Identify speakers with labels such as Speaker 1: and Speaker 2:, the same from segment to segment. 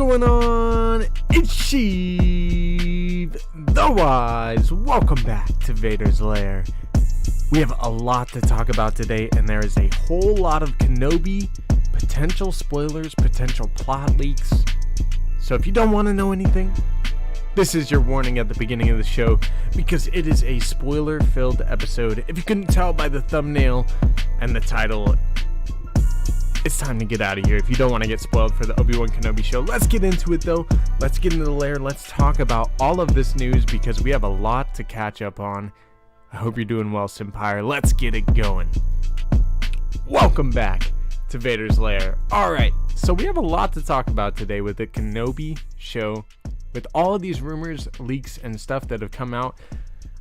Speaker 1: going on? It's Sheev the Wise. Welcome back to Vader's Lair. We have a lot to talk about today, and there is a whole lot of Kenobi, potential spoilers, potential plot leaks. So if you don't want to know anything, this is your warning at the beginning of the show, because it is a spoiler-filled episode. If you couldn't tell by the thumbnail and the title, it's time to get out of here if you don't want to get spoiled for the Obi Wan Kenobi show. Let's get into it though. Let's get into the lair. Let's talk about all of this news because we have a lot to catch up on. I hope you're doing well, Simpire. Let's get it going. Welcome back to Vader's Lair. Alright, so we have a lot to talk about today with the Kenobi show. With all of these rumors, leaks, and stuff that have come out,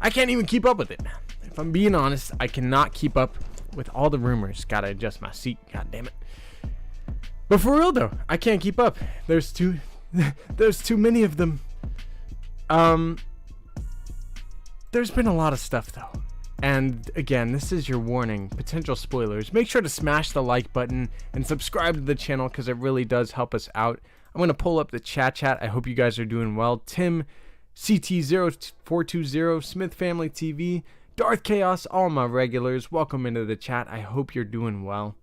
Speaker 1: I can't even keep up with it. If I'm being honest, I cannot keep up with all the rumors. Gotta adjust my seat, god damn it. But for real though, I can't keep up. There's too many of them. There's been a lot of stuff though. And again, this is your warning, potential spoilers. Make sure to smash the like button and subscribe to the channel because it really does help us out. I'm going to pull up the chat. I hope you guys are doing well. Tim, CT0420, Smith Family TV, Darth Chaos, all my regulars, welcome into the chat. I hope you're doing well.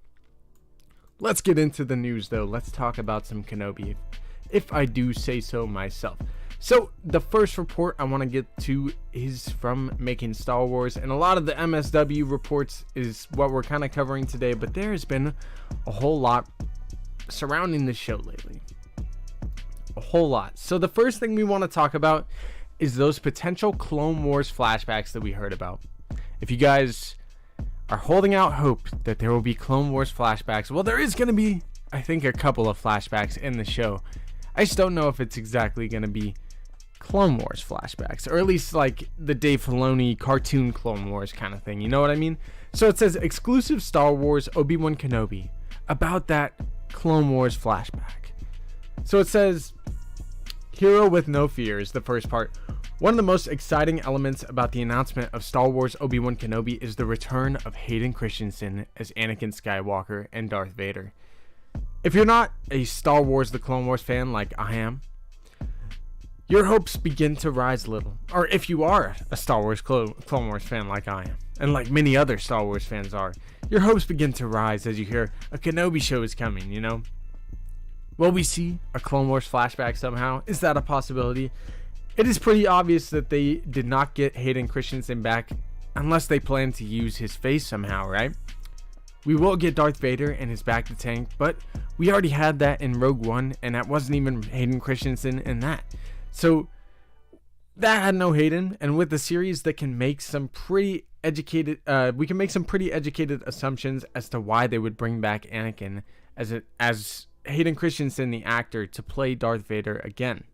Speaker 1: Let's get into the news though. Let's talk about some Kenobi, if I do say so myself. So the first report I want to get to is from Making Star Wars, and a lot of the MSW reports is what we're kind of covering today, but there has been a whole lot surrounding the show lately. A whole lot. So the first thing we want to talk about is those potential Clone Wars flashbacks that we heard about. If you guys are holding out hope that there will be Clone Wars flashbacks, well, there is going to be, I think, a couple of flashbacks in the show. I just don't know if it's exactly going to be Clone Wars flashbacks, or at least like the Dave Filoni cartoon Clone Wars kind of thing, you know what I mean? So it says exclusive Star Wars Obi Wan Kenobi about that Clone Wars flashback. So it says, Hero with No Fear is the first part. One of the most exciting elements about the announcement of Star Wars Obi Wan Kenobi is the return of Hayden Christensen as Anakin Skywalker and Darth Vader. If you're not a Star Wars The Clone Wars fan like I am, your hopes begin to rise a little. Or if you are a Star Wars Clone Wars fan like I am, and like many other Star Wars fans are, your hopes begin to rise as you hear a Kenobi show is coming, you know? Will we see a Clone Wars flashback somehow? Is that a possibility? It is pretty obvious that they did not get Hayden Christensen back unless they plan to use his face somehow, right? We will get Darth Vader and his back to tank, but we already had that in Rogue One, and that wasn't even Hayden Christensen in that. So that had no Hayden, and with the series that can make some pretty educated, we can make some pretty educated assumptions as to why they would bring back Anakin as Hayden Christensen, the actor, to play Darth Vader again.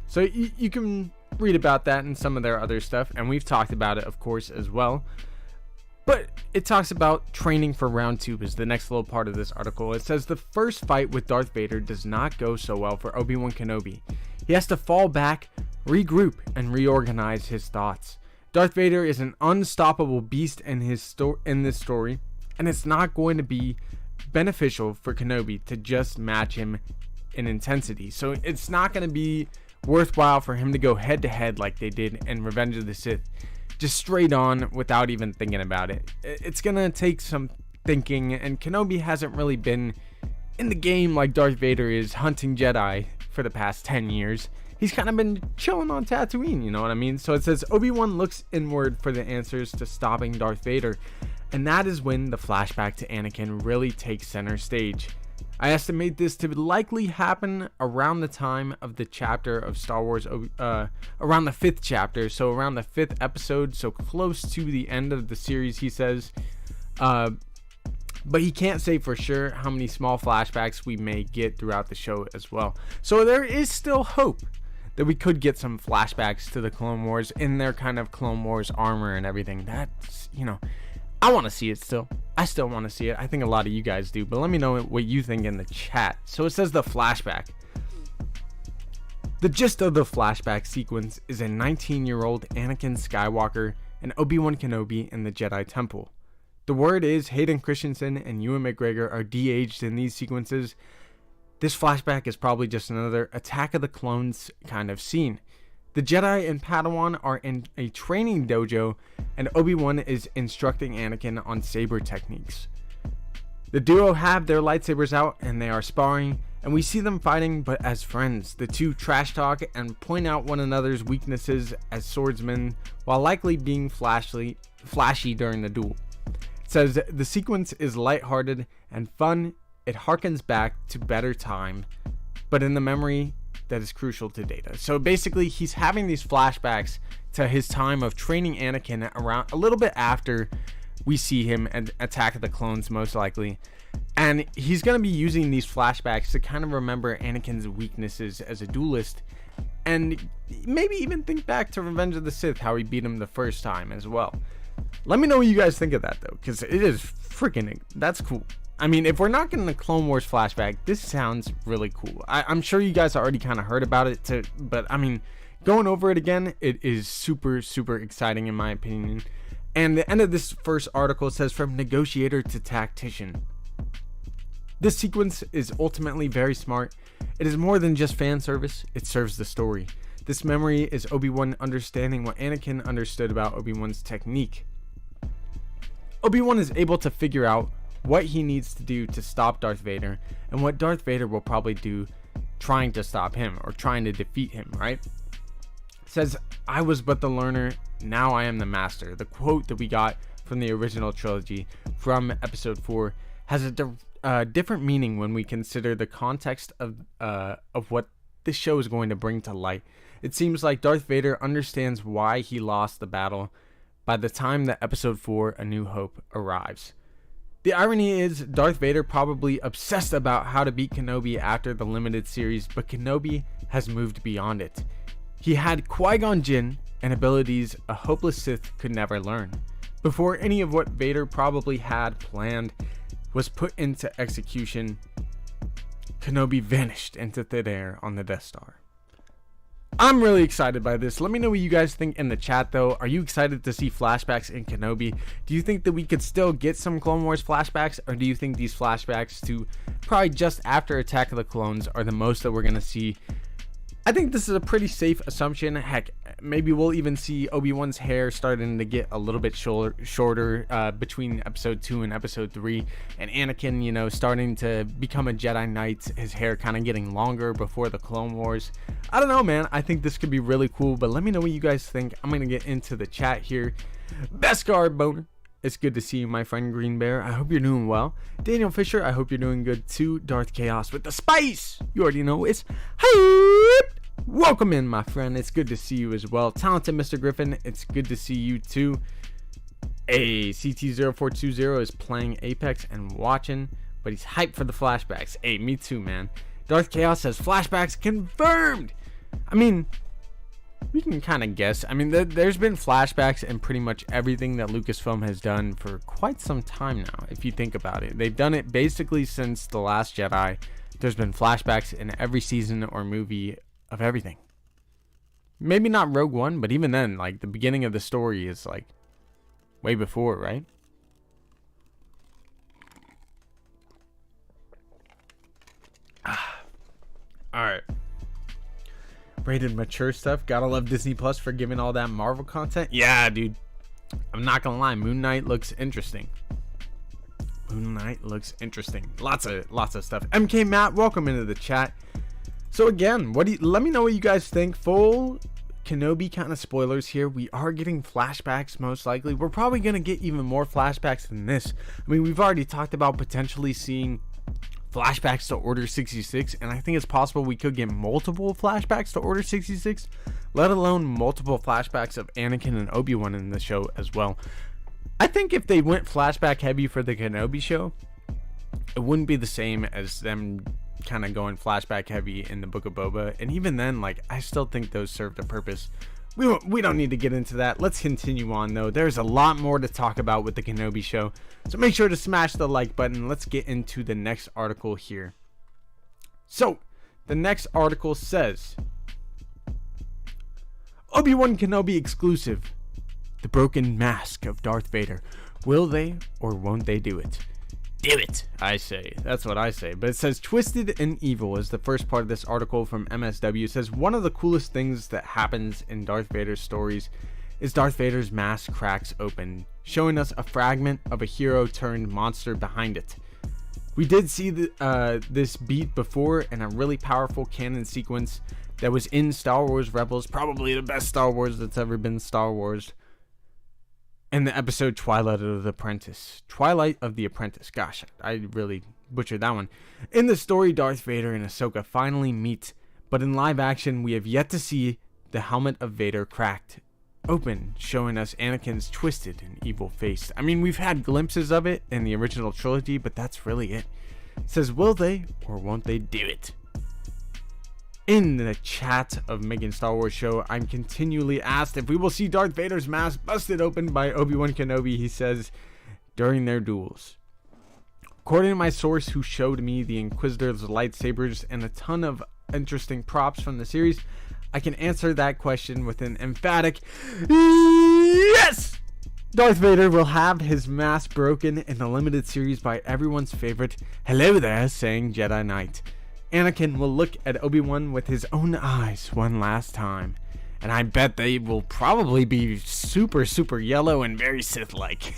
Speaker 1: So you can read about that in some of their other stuff, and we've talked about it, of course, as well. But it talks about training for round 2 is the next little part of this article. It says the first fight with Darth Vader does not go so well for Obi Wan Kenobi. He has to fall back, regroup, and reorganize his thoughts. Darth Vader is an unstoppable beast in this story, and it's not going to be beneficial for Kenobi to just match him in intensity. So it's not going to be worthwhile for him to go head to head like they did in Revenge of the Sith, just straight on without even thinking about it. It's going to take some thinking, and Kenobi hasn't really been in the game like Darth Vader is hunting Jedi for the past 10 years. He's kind of been chilling on Tatooine, you know what I mean? So it says Obi-Wan looks inward for the answers to stopping Darth Vader, and that is when the flashback to Anakin really takes center stage. I estimate this to likely happen around the time of the chapter of Star Wars, around the 5th chapter, so around the 5th episode, so close to the end of the series, he says. But he can't say for sure how many small flashbacks we may get throughout the show as well. So there is still hope that we could get some flashbacks to the Clone Wars in their kind of Clone Wars armor and everything. That's, you know, I want to see it still. I still want to see it. I think a lot of you guys do, but let me know what you think in the chat. So it says the flashback. The gist of the flashback sequence is a 19-year-old Anakin Skywalker and Obi Wan Kenobi in the Jedi Temple. The word is Hayden Christensen and Ewan McGregor are de-aged in these sequences, This flashback is probably just another Attack of the Clones kind of scene. The Jedi and Padawan are in a training dojo, and Obi-Wan is instructing Anakin on saber techniques. The duo have their lightsabers out and they are sparring, and we see them fighting but as friends. The two trash talk and point out one another's weaknesses as swordsmen while likely being flashy during the duel. It says the sequence is lighthearted and fun. It harkens back to better time, but in the memory that is crucial to Data. So basically, he's having these flashbacks to his time of training Anakin around a little bit after we see him at Attack of the Clones, most likely. And he's going to be using these flashbacks to kind of remember Anakin's weaknesses as a duelist, and maybe even think back to Revenge of the Sith, how he beat him the first time as well. Let me know what you guys think of that, though, because it is freaking, that's cool. I mean, if we're not getting a Clone Wars flashback, this sounds really cool. I'm sure you guys already kind of heard about it, but I mean, going over it again, it is super, super exciting in my opinion. And the end of this first article says, from negotiator to tactician. This sequence is ultimately very smart. It is more than just fan service, it serves the story. This memory is Obi-Wan understanding what Anakin understood about Obi-Wan's technique. Obi-Wan is able to figure out what he needs to do to stop Darth Vader, and what Darth Vader will probably do trying to stop him or trying to defeat him, right? It says, I was but the learner, now I am the master. The quote that we got from the original trilogy from episode 4 has a different meaning when we consider the context of what this show is going to bring to light. It seems like Darth Vader understands why he lost the battle by the time that episode 4 A New Hope arrives. The irony is, Darth Vader probably obsessed about how to beat Kenobi after the limited series, but Kenobi has moved beyond it. He had Qui-Gon Jinn and abilities a hopeless Sith could never learn. Before any of what Vader probably had planned was put into execution, Kenobi vanished into thin air on the Death Star. I'm really excited by this. Let me know what you guys think in the chat, though. Are you excited to see flashbacks in Kenobi? Do you think that we could still get some Clone Wars flashbacks, or do you think these flashbacks to probably just after Attack of the Clones are the most that we're going to see? I think this is a pretty safe assumption. Heck, maybe we'll even see Obi-Wan's hair starting to get a little bit shorter between episode 2 and episode 3, and Anakin, you know, starting to become a Jedi Knight, his hair kind of getting longer before the Clone Wars. I don't know, man. I think this could be really cool, but let me know what you guys think. I'm going to get into the chat here. Beskar Boner, it's good to see you, my friend Green Bear. I hope you're doing well. Daniel Fisher, I hope you're doing good too. Darth Chaos with the spice. You already know it's hype. Welcome in, my friend. It's good to see you as well. Talented Mr. Griffin, it's good to see you too. Hey, CT0420 is playing Apex and watching, but he's hyped for the flashbacks. Hey, me too, man. Darth Chaos says flashbacks confirmed. I mean, we can kind of guess. I mean, there's been flashbacks in pretty much everything that Lucasfilm has done for quite some time now, if you think about it. They've done it basically since The Last Jedi. There's been flashbacks in every season or movie of everything. Maybe not Rogue One, but even then, like, the beginning of the story is like way before, right? Alright. Rated mature stuff. Gotta love Disney Plus for giving all that Marvel content. Yeah, dude. I'm not gonna lie, Moon Knight looks interesting. Moon Knight looks interesting. Lots of stuff. MK Matt, welcome into the chat. So again, let me know what you guys think. Full Kenobi kind of spoilers here. We are getting flashbacks most likely. We're probably going to get even more flashbacks than this. I mean, we've already talked about potentially seeing flashbacks to Order 66, and I think it's possible we could get multiple flashbacks to Order 66, let alone multiple flashbacks of Anakin and Obi-Wan in the show as well. I think if they went flashback heavy for the Kenobi show, it wouldn't be the same as them kind of going flashback heavy in the Book of Boba, and even then, like, I still think those served a purpose. We don't need to get into that. Let's continue on, though. There's a lot more to talk about with the Kenobi show, so make sure to smash the like button. Let's get into the next article here. So the next article says, Obi Wan Kenobi exclusive, the broken mask of Darth Vader. Will they or won't they do it? do it, I say. That's what I say. But it says, Twisted and Evil is the first part of this article from MSW. It says, one of the coolest things that happens in Darth Vader's stories is Darth Vader's mask cracks open, showing us a fragment of a hero turned monster behind it. We did see this beat before in a really powerful canon sequence that was in Star Wars Rebels, probably the best Star Wars that's ever been Star Wars, in the episode Twilight of the Apprentice. Gosh, I really butchered that one. In the story, Darth Vader and Ahsoka finally meet, but in live action, we have yet to see the helmet of Vader cracked open, showing us Anakin's twisted and evil face. I mean, we've had glimpses of it in the original trilogy, but that's really it. It says, will they or won't they do it? In the chat of Making Star Wars Show, I'm continually asked if we will see Darth Vader's mask busted open by Obi Wan Kenobi, he says, during their duels. According to my source who showed me the Inquisitor's lightsabers and a ton of interesting props from the series, I can answer that question with an emphatic yes! Darth Vader will have his mask broken in the limited series by everyone's favorite hello there saying Jedi Knight. Anakin will look at Obi-Wan with his own eyes one last time, and I bet they will probably be super yellow and very Sith-like.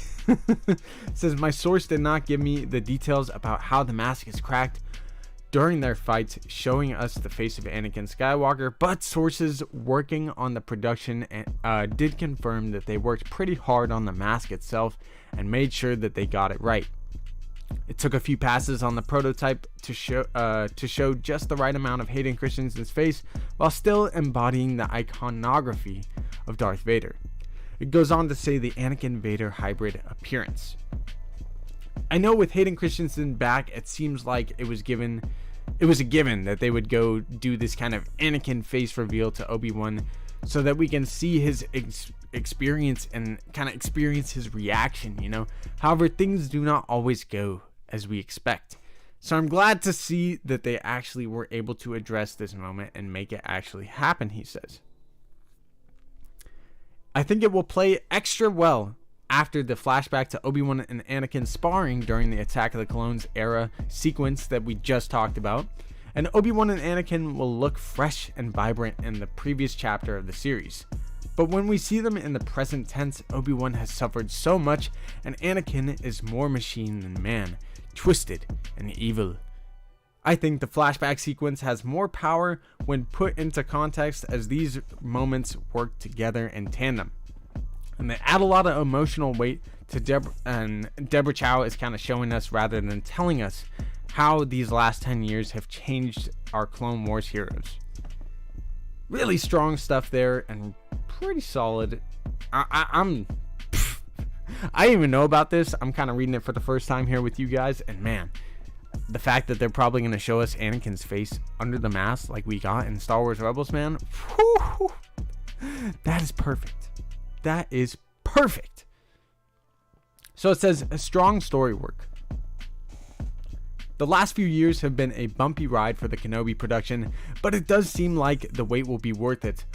Speaker 1: Says, my source did not give me the details about how the mask is cracked during their fights, showing us the face of Anakin Skywalker, but sources working on the production did confirm that they worked pretty hard on the mask itself and made sure that they got it right. It took a few passes on the prototype to show just the right amount of Hayden Christensen's face while still embodying the iconography of Darth Vader. It goes on to say the Anakin Vader hybrid appearance. I know with Hayden Christensen back, it seems like it was a given that they would go do this kind of Anakin face reveal to Obi-Wan so that we can see his experience and kind of experience his reaction, you know. However, things do not always go as we expect. So I'm glad to see that they actually were able to address this moment and make it actually happen, he says. I think it will play extra well after the flashback to Obi-Wan and Anakin sparring during the Attack of the Clones era sequence that we just talked about. And Obi-Wan and Anakin will look fresh and vibrant in the previous chapter of the series. But when we see them in the present tense, Obi-Wan has suffered so much and Anakin is more machine than man, twisted and evil. I think the flashback sequence has more power when put into context as these moments work together in tandem. And they add a lot of emotional weight to Deborah, and Deborah Chow is kind of showing us rather than telling us how these last 10 years have changed our Clone Wars heroes. Really strong stuff there and pretty solid. I didn't even know about this. I'm kind of reading it for the first time here with you guys, and man, the fact that they're probably going to show us Anakin's face under the mask like we got in Star Wars Rebels, man, whew, that is perfect. That is perfect. So it says a strong story work. The last few years have been a bumpy ride for the Kenobi production, but it does seem like the wait will be worth it.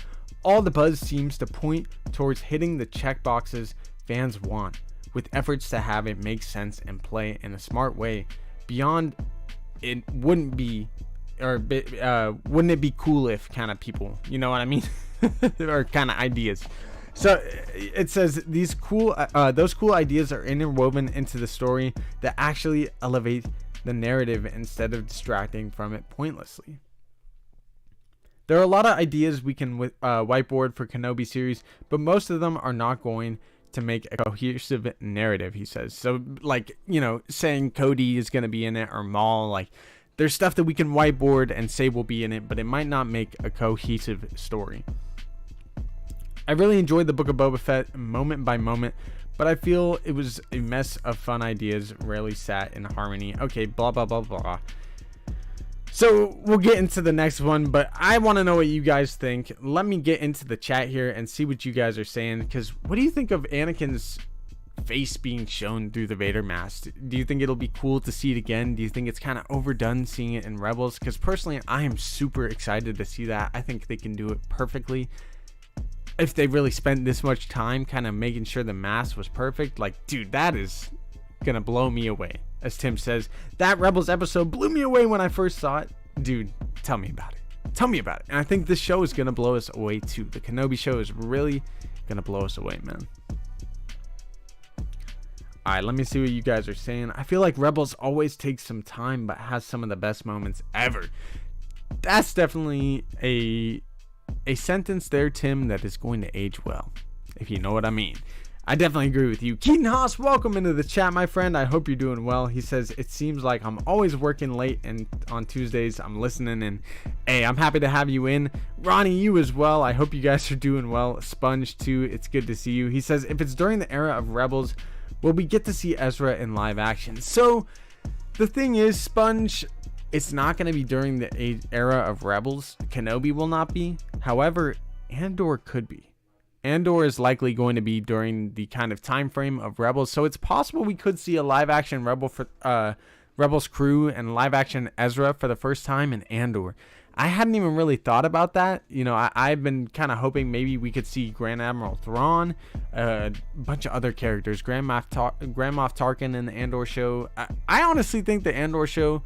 Speaker 1: All the buzz seems to point towards hitting the checkboxes fans want, with efforts to have it make sense and play in a smart way. Beyond it, wouldn't it be cool if kind of people, you know what I mean, or kind of ideas. So it says those cool ideas are interwoven into the story that actually elevate the narrative instead of distracting from it pointlessly. There are a lot of ideas we can whiteboard for Kenobi series, but most of them are not going to make a cohesive narrative, he says. So like, you know, saying Cody is going to be in it or Maul, like there's stuff that we can whiteboard and say will be in it, but it might not make a cohesive story. I really enjoyed the Book of Boba Fett moment by moment, but I feel it was a mess of fun ideas rarely sat in harmony. Okay, blah, blah, blah, blah. So we'll get into the next one, but I want to know what you guys think. Let me get into the chat here and see what you guys are saying, because what do you think of Anakin's face being shown through the Vader mask? Do you think it'll be cool to see it again? Do you think it's kind of overdone seeing it in Rebels? Because personally, I am super excited to see that. I think they can do it perfectly. If they really spent this much time kind of making sure the mask was perfect, like, dude, that is gonna blow me away. as Tim says, that Rebels episode blew me away when I first saw it. Dude, tell me about it. Tell me about it. And I think this show is going to blow us away too. The Kenobi show is really going to blow us away, man. Alright, let me see what you guys are saying. I feel like Rebels always takes some time, but has some of the best moments ever. That's definitely a sentence there, Tim, that is going to age well, if you know what I mean. I definitely agree with you. Keaton Haas, welcome into the chat, my friend. I hope you're doing well. He says, it seems like I'm always working late, and on Tuesdays I'm listening, and hey, I'm happy to have you in. Ronnie, you as well. I hope you guys are doing well. Sponge too, it's good to see you. He says, if it's during the era of Rebels, will we get to see Ezra in live action? So the thing is, Sponge, it's not going to be during the era of Rebels. Kenobi will not be. However, Andor could be. Andor is likely going to be during the kind of time frame of Rebels, so it's possible we could see a live action Rebels crew and live action Ezra for the first time in Andor. I hadn't even really thought about that. You know, I've been kind of hoping maybe we could see Grand Admiral Thrawn, a bunch of other characters, Grand Moff Tarkin in the Andor show. I honestly think the Andor show,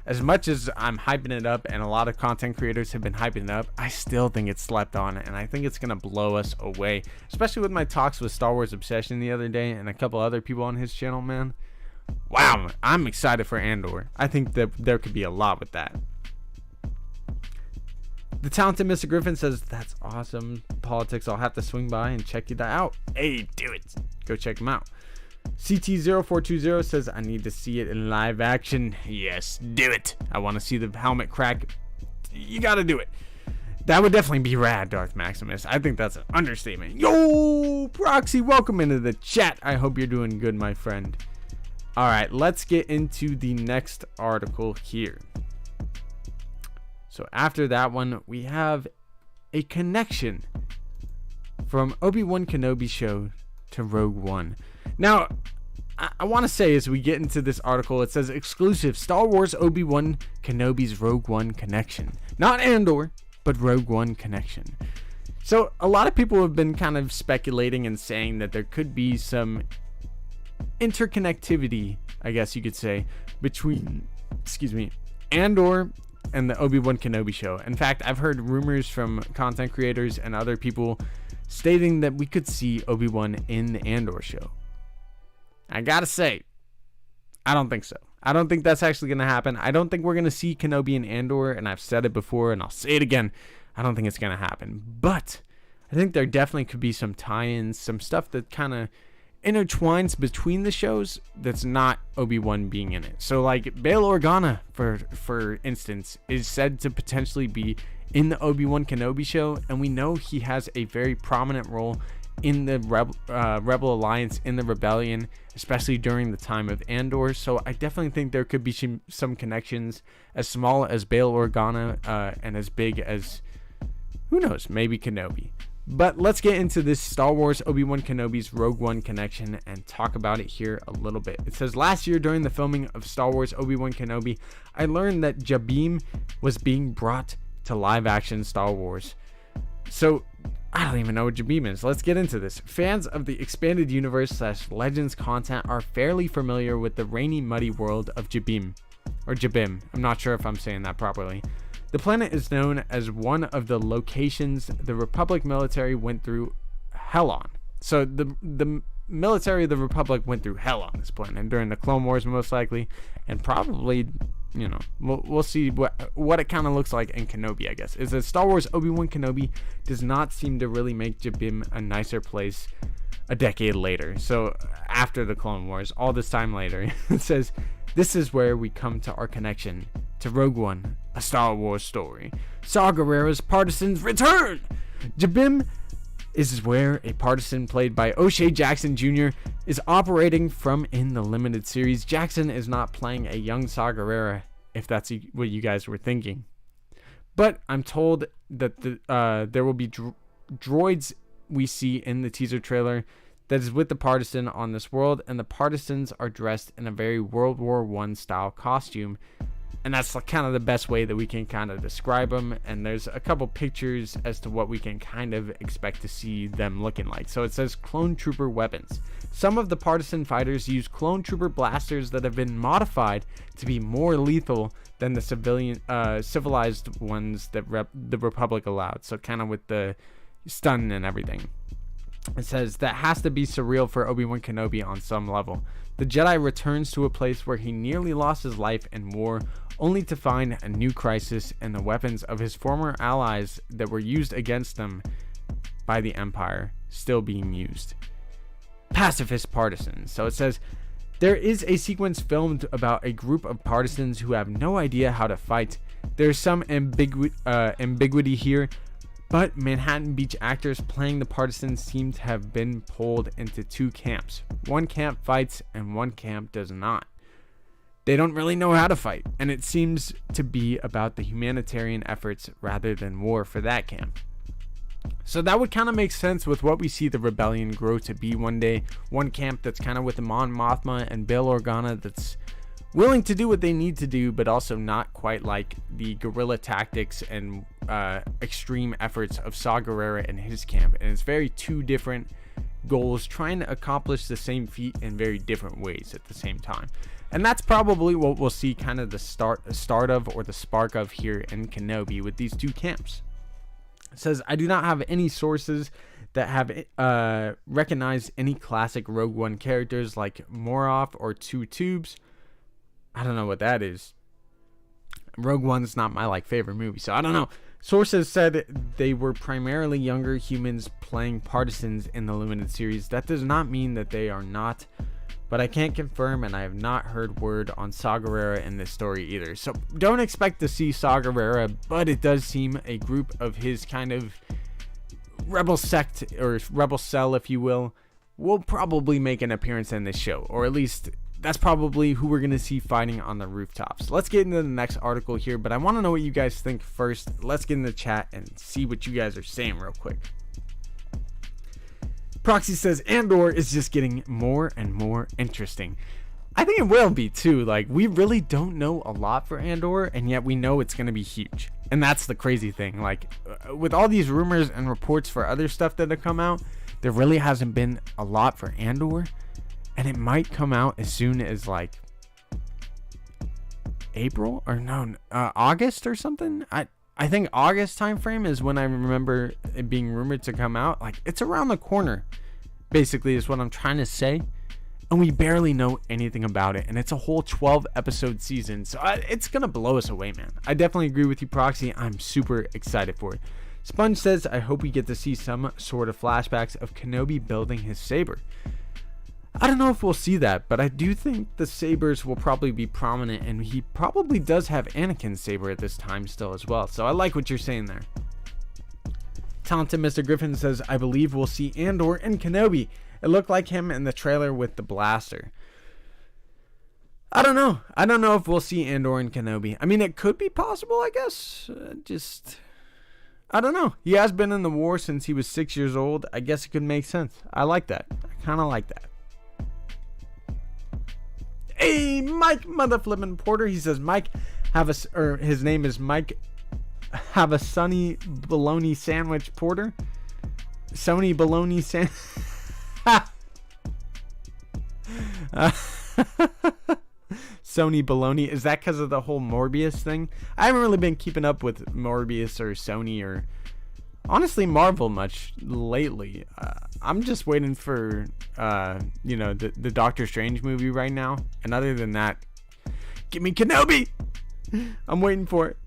Speaker 1: as much as I'm hyping it up and a lot of content creators have been hyping it up, I still think it's slept on, and I think it's going to blow us away, especially with my talks with Star Wars Obsession the other day and a couple other people on his channel, man. Wow, I'm excited for Andor. I think that there could be a lot with that. The talented Mr. Griffin says, that's awesome. Politics, I'll have to swing by and check that out. Hey, do it. Go check him out. CT0420 says, I need to see it in live action. Yes, do it. I want to see the helmet crack. You got to do it. That would definitely be rad, Darth Maximus. I think that's an understatement. Yo, Proxy, welcome into the chat. I hope you're doing good, my friend. All right, let's get into the next article here. So after that one, we have a connection from Obi Wan Kenobi show to Rogue One. Now, I want to say as we get into this article, it says exclusive Star Wars Obi Wan Kenobi's Rogue One connection. Not Andor, but Rogue One connection. So a lot of people have been kind of speculating and saying that there could be some interconnectivity, I guess you could say, between, Andor and the Obi Wan Kenobi show. In fact, I've heard rumors from content creators and other people stating that we could see Obi Wan in the Andor show. I gotta say, I don't think so. I don't think that's actually going to happen. I don't think we're going to see Kenobi in Andor, and I've said it before, and I'll say it again. I don't think it's going to happen. But I think there definitely could be some tie-ins, some stuff that kind of intertwines between the shows that's not Obi-Wan being in it. So, like, Bail Organa, for instance, is said to potentially be in the Obi-Wan Kenobi show, and we know he has a very prominent role in the Rebel Alliance, in the Rebellion, especially during the time of Andor. So I definitely think there could be some connections, as small as Bail Organa and as big as, who knows, maybe Kenobi. But let's get into this Star Wars Obi-Wan Kenobi's Rogue One connection and talk about it here a little bit. It says, last year during the filming of Star Wars Obi-Wan Kenobi, I learned that Jabim was being brought to live action Star Wars. So I don't even know what Jabim is. Let's get into this. Fans of the expanded universe / Legends content are fairly familiar with the rainy, muddy world of Jabim, or Jabim. I'm not sure if I'm saying that properly. The planet is known as one of the locations the Republic military went through hell on. So the military of the Republic went through hell on this planet during the Clone Wars, most likely, and probably, you know, we'll see what it kind of looks like in Kenobi, I guess. Is that Star Wars Obi-Wan Kenobi does not seem to really make Jabim a nicer place a decade later. So after the Clone Wars, all this time later, it says, this is where we come to our connection to Rogue One, a Star Wars story. Saw Gerrera's partisans return! Jabim is where a partisan played by Oshea Jackson Jr. is operating from in the limited series. Jackson is not playing a young Saw Gerrera, if that's what you guys were thinking. But I'm told that there will be droids we see in the teaser trailer that is with the partisan on this world, and the partisans are dressed in a very World War I style costume And that's kind of the best way that we can kind of describe them. And there's a couple pictures as to what we can kind of expect to see them looking like. So it says clone trooper weapons. Some of the partisan fighters use clone trooper blasters that have been modified to be more lethal than the civilized ones that the Republic allowed. So kind of with the stun and everything. It says that has to be surreal for Obi Wan Kenobi on some level. The Jedi returns to a place where he nearly lost his life in war, only to find a new crisis and the weapons of his former allies that were used against them by the Empire still being used. Pacifist partisans. So it says, there is a sequence filmed about a group of partisans who have no idea how to fight. There's some ambiguity here, but Manhattan Beach actors playing the partisans seem to have been pulled into two camps. One camp fights and one camp does not. They don't really know how to fight, and it seems to be about the humanitarian efforts rather than war for that camp. So that would kind of make sense with what we see the rebellion grow to be one day. One camp that's kind of with Mon Mothma and Bail Organa that's willing to do what they need to do, but also not quite like the guerrilla tactics and extreme efforts of Saw Gerrera and his camp. And it's very two different goals trying to accomplish the same feat in very different ways at the same time. And that's probably what we'll see kind of the start of, or the spark of, here in Kenobi with these two camps. It says, I do not have any sources that have recognized any classic Rogue One characters like Moroff or Two Tubes. I don't know what that is. Rogue One's not my favorite movie, so I don't know. Sources said they were primarily younger humans playing partisans in the limited series. That does not mean that they are not, but I can't confirm, and I have not heard word on Saw Gerrera in this story either. So don't expect to see Saw Gerrera, but it does seem a group of his kind of rebel sect, or rebel cell, if you will probably make an appearance in this show, or at least that's probably who we're going to see fighting on the rooftops. Let's get into the next article here, but I want to know what you guys think first. Let's get in the chat and see what you guys are saying real quick. Proxy says Andor is just getting more and more interesting. I think it will be too. We really don't know a lot for Andor, and yet we know it's going to be huge. And that's the crazy thing. With all these rumors and reports for other stuff that have come out, there really hasn't been a lot for Andor. And it might come out as soon as April or August or something. I think August time frame is when I remember it being rumored to come out. It's around the corner, basically, is what I'm trying to say. And we barely know anything about it. And it's a whole 12 episode season. So it's going to blow us away, man. I definitely agree with you, Proxy. I'm super excited for it. Sponge says, I hope we get to see some sort of flashbacks of Kenobi building his saber. I don't know if we'll see that, but I do think the sabers will probably be prominent, and he probably does have Anakin's saber at this time still as well. So I like what you're saying there. Talented Mr. Griffin says, I believe we'll see Andor and Kenobi. It looked like him in the trailer with the blaster. I don't know. I don't know if we'll see Andor and Kenobi. I mean, it could be possible, I guess. I don't know. He has been in the war since he was 6 years old. I guess it could make sense. I like that. I kind of like that. Hey, Mike Motherflippin' Porter. He says, his name is Mike. Have a sunny bologna sandwich, Porter. Sony bologna sandwich. Sony bologna. Is that because of the whole Morbius thing? I haven't really been keeping up with Morbius or Sony or honestly Marvel much lately. I'm just waiting for the Doctor Strange movie right now, and other than that, give me Kenobi. I'm waiting for it.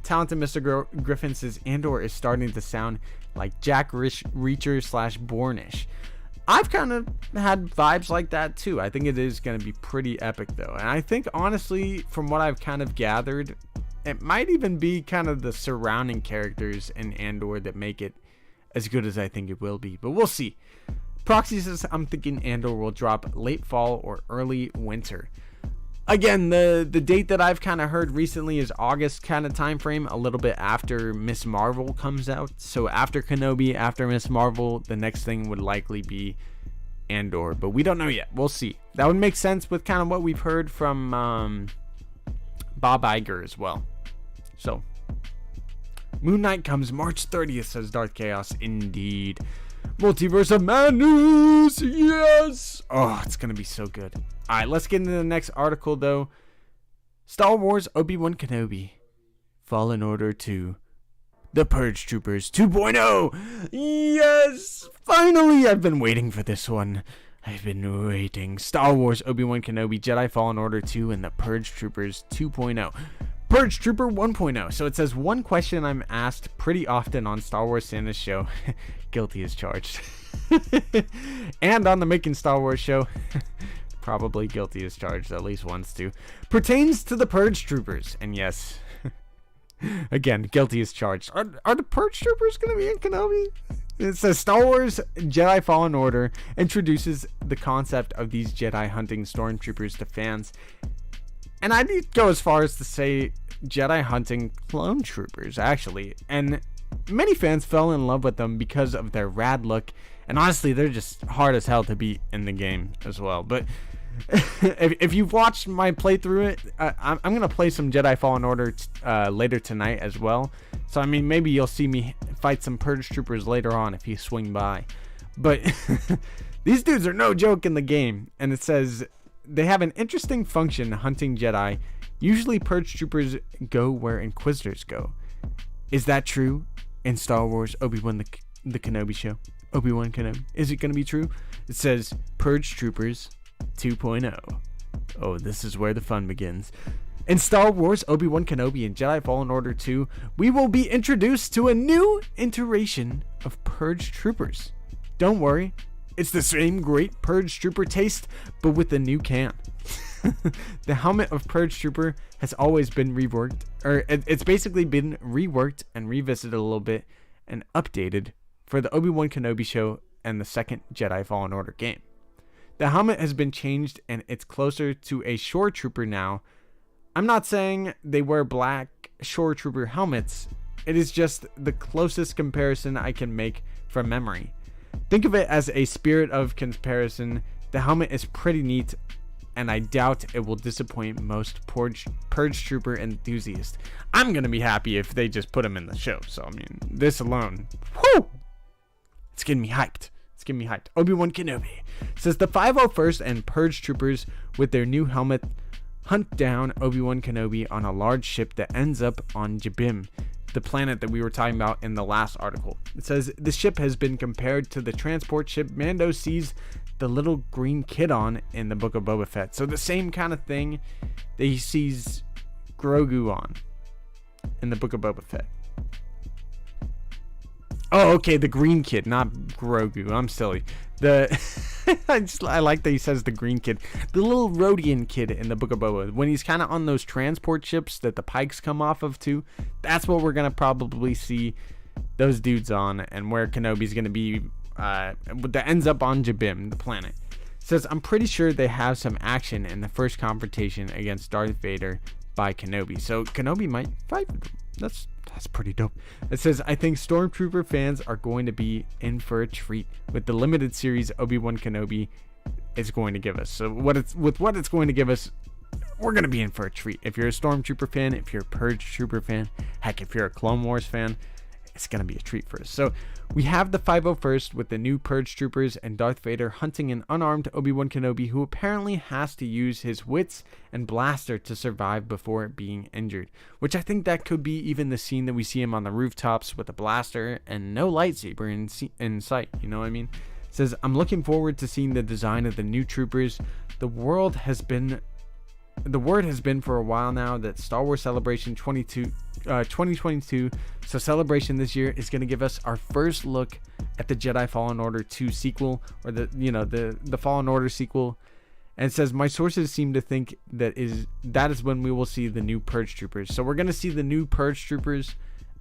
Speaker 1: Talented Mr. Griffin says Andor is starting to sound like Jack Reacher / Bourne-ish. I've kind of had vibes like that too. I think it is going to be pretty epic though, and I think honestly, from what I've kind of gathered, it might even be kind of the surrounding characters in Andor that make it as good as I think it will be, but we'll see. Proxy says, I'm thinking Andor will drop late fall or early winter. Again, the date that I've kind of heard recently is August kind of time frame, a little bit after Miss Marvel comes out. So after Kenobi, after Miss Marvel, the next thing would likely be Andor, but we don't know yet. We'll see. That would make sense with kind of what we've heard from Bob Iger as well. So, Moon Knight comes March 30th, says Darth Chaos. Indeed. Multiverse of Madness! Yes! Oh, it's going to be so good. Alright, let's get into the next article, though. Star Wars Obi Wan Kenobi. Fallen Order 2. The Purge Troopers 2.0! Yes! Finally! I've been waiting for this one. I've been waiting. Star Wars Obi Wan Kenobi, Jedi Fallen Order 2, and the Purge Troopers 2.0. Purge Trooper 1.0. So it says, one question I'm asked pretty often on Star Wars Santa's show. Guilty as charged. And on the Making Star Wars show. Probably guilty as charged at least once too. Pertains to the Purge Troopers. And yes. Again, guilty as charged. Are the Purge Troopers going to be in Kenobi? It says Star Wars Jedi Fallen Order introduces the concept of these Jedi hunting stormtroopers to fans. And I'd go as far as to say Jedi hunting clone troopers, actually. And many fans fell in love with them because of their rad look. And honestly, they're just hard as hell to beat in the game as well. But if you've watched my playthrough, I'm going to play some Jedi Fallen Order later tonight as well. So, I mean, maybe you'll see me fight some Purge Troopers later on if you swing by. But these dudes are no joke in the game. And it says they have an interesting function hunting Jedi. Usually Purge Troopers go where Inquisitors go. Is that true in Star Wars Obi-Wan the Kenobi show? Obi-Wan Kenobi. Is it going to be true? It says Purge Troopers 2.0. Oh, this is where the fun begins. In Star Wars Obi-Wan Kenobi and Jedi Fallen Order 2, we will be introduced to a new iteration of Purge Troopers. Don't worry, it's the same great Purge Trooper taste, but with a new can. The helmet of Purge Trooper has always been reworked, or it's basically been reworked and revisited a little bit and updated for the Obi-Wan Kenobi show and the second Jedi Fallen Order game. The helmet has been changed and it's closer to a Shore Trooper now. I'm not saying they wear black Shore Trooper helmets. It is just the closest comparison I can make from memory. Think of it as a spirit of comparison. The helmet is pretty neat, and I doubt it will disappoint most Purge Trooper enthusiasts. I'm going to be happy if they just put him in the show. So, I mean, this alone, whoo! It's getting me hyped. Obi-Wan Kenobi says the 501st and Purge Troopers with their new helmet hunt down Obi-Wan Kenobi on a large ship that ends up on Jabim, the planet that we were talking about in the last article. It says the ship has been compared to the transport ship Mando sees the little green kid on in the Book of Boba Fett. So the same kind of thing that he sees Grogu on in the Book of Boba Fett. Oh, okay, the green kid, not Grogu. I'm silly. I like that he says the green kid. The little Rodian kid in the Book of Boba. When he's kind of on those transport ships that the Pikes come off of too. That's what we're going to probably see those dudes on. And where Kenobi's going to be. That ends up on Jabim, the planet. Says, I'm pretty sure they have some action in the first confrontation against Darth Vader by Kenobi. So Kenobi might fight with them. That's pretty dope. It says, I think Stormtrooper fans are going to be in for a treat with the limited series Obi-Wan Kenobi is going to give us. So what it's going to give us, we're going to be in for a treat. If you're a Stormtrooper fan, if you're a Purge Trooper fan, heck, if you're a Clone Wars fan, it's going to be a treat for us. So we have the 501st with the new Purge Troopers and Darth Vader hunting an unarmed Obi-Wan Kenobi who apparently has to use his wits and blaster to survive before being injured. Which I think that could be even the scene that we see him on the rooftops with a blaster and no lightsaber in sight. You know what I mean? It says, I'm looking forward to seeing the design of the new troopers. The word has been for a while now that Star Wars Celebration 2022, so Celebration this year, is going to give us our first look at the Jedi Fallen Order 2 sequel, or the Fallen Order sequel. And it says, my sources seem to think that is when we will see the new Purge Troopers. So we're going to see the new Purge Troopers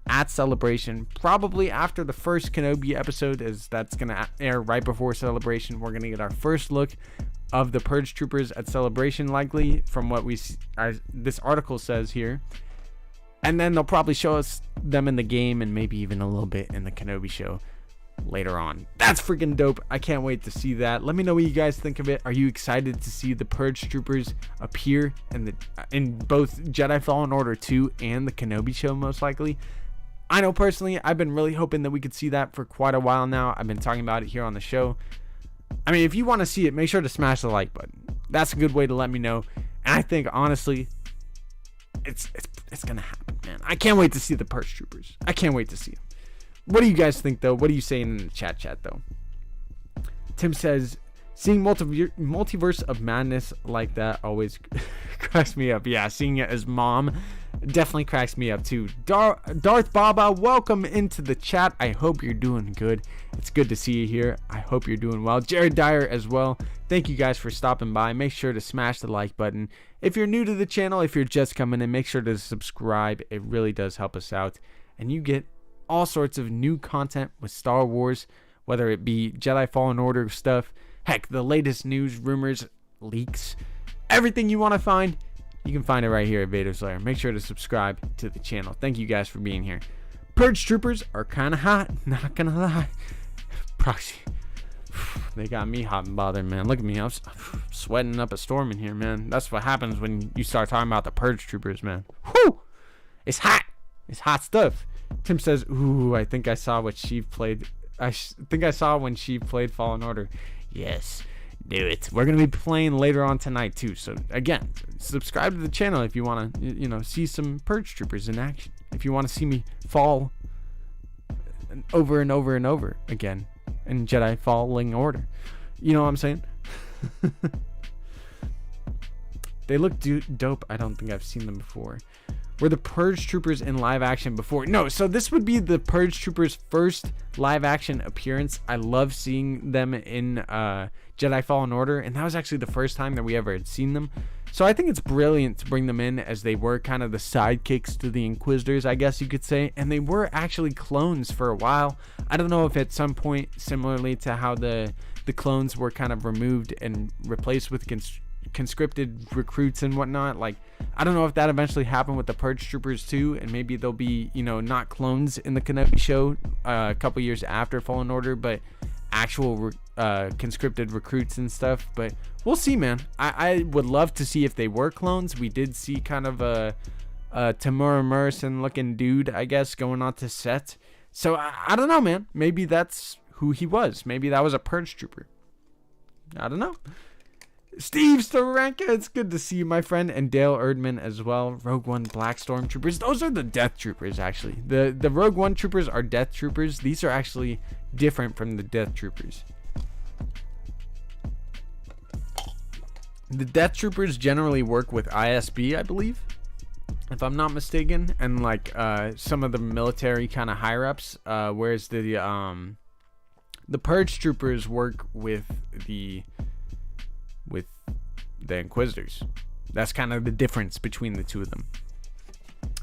Speaker 1: at Celebration, probably after the first Kenobi episode, as that's going to air right before Celebration. We're going to get our first look of the Purge Troopers at Celebration, likely, from what this article says here. And then they'll probably show us them in the game and maybe even a little bit in the Kenobi show. later on. That's freaking dope. I can't wait to see that. Let me know what you guys think of it. Are you excited to see the Purge Troopers appear in both Jedi Fallen Order 2 and the Kenobi show, most likely? I know personally, I've been really hoping that we could see that for quite a while now. I've been talking about it here on the show. I mean, if you want to see it, make sure to smash the like button. That's a good way to let me know. And I think, honestly, it's gonna happen, man. I can't wait to see the Purge Troopers. I can't wait to see them. What do you guys think, though? What are you saying in the chat, though? Tim says, seeing multiverse of madness like that always cracks me up. Yeah, seeing it as mom definitely cracks me up, too. Darth Baba, welcome into the chat. I hope you're doing good. It's good to see you here. I hope you're doing well. Jared Dyer as well. Thank you guys for stopping by. Make sure to smash the like button. If you're new to the channel, if you're just coming in, make sure to subscribe. It really does help us out. And you get all sorts of new content with Star Wars, whether it be Jedi Fallen Order stuff, heck, the latest news, rumors, leaks, everything you want to find, you can find it right here at Vader's Lair. Make sure to subscribe to the channel. Thank you guys for being here. Purge Troopers are kind of hot, not gonna lie. Proxy, they got me hot and bothered, man. Look at me, I'm sweating up a storm in here, man. That's what happens when you start talking about the Purge Troopers, man. Whew, it's hot. It's hot stuff. Tim says, ooh, I think I saw what Sheev played. I think I saw when Sheev played Fallen Order. Yes, do it. We're going to be playing later on tonight, too. So, again, subscribe to the channel if you want to, see some Purge Troopers in action. If you want to see me fall over and over and over again in Jedi Falling Order. You know what I'm saying? They look dope. I don't think I've seen them before. Were the Purge Troopers in live action before? No, so this would be the Purge Troopers' first live action appearance. I love seeing them in Jedi Fallen Order, and that was actually the first time that we ever had seen them. So I think it's brilliant to bring them in, as they were kind of the sidekicks to the Inquisitors, I guess you could say, and they were actually clones for a while. I don't know if at some point, similarly to how the clones were kind of removed and replaced with conscripted recruits and whatnot, like, I don't know if that eventually happened with the Purge Troopers too, and maybe they'll be, not clones in the Kenobi show a couple years after Fallen Order, but actual conscripted recruits and stuff. But we'll see, man. I would love to see if they were clones. We did see kind of a Tamura Morrison looking dude, I guess, going on to set. So I don't know, man. Maybe that's who he was. Maybe that was a Purge Trooper. I don't know. Steve Storanka, it's good to see you, my friend, and Dale Erdman as well. Rogue One Black Stormtroopers. Those are the Death Troopers, actually. The Rogue One Troopers are Death Troopers. These are actually different from the Death Troopers. The Death Troopers generally work with ISB, I believe, if I'm not mistaken, and like some of the military kind of higher ups, whereas the Purge Troopers work with the Inquisitors. That's kind of the difference between the two of them.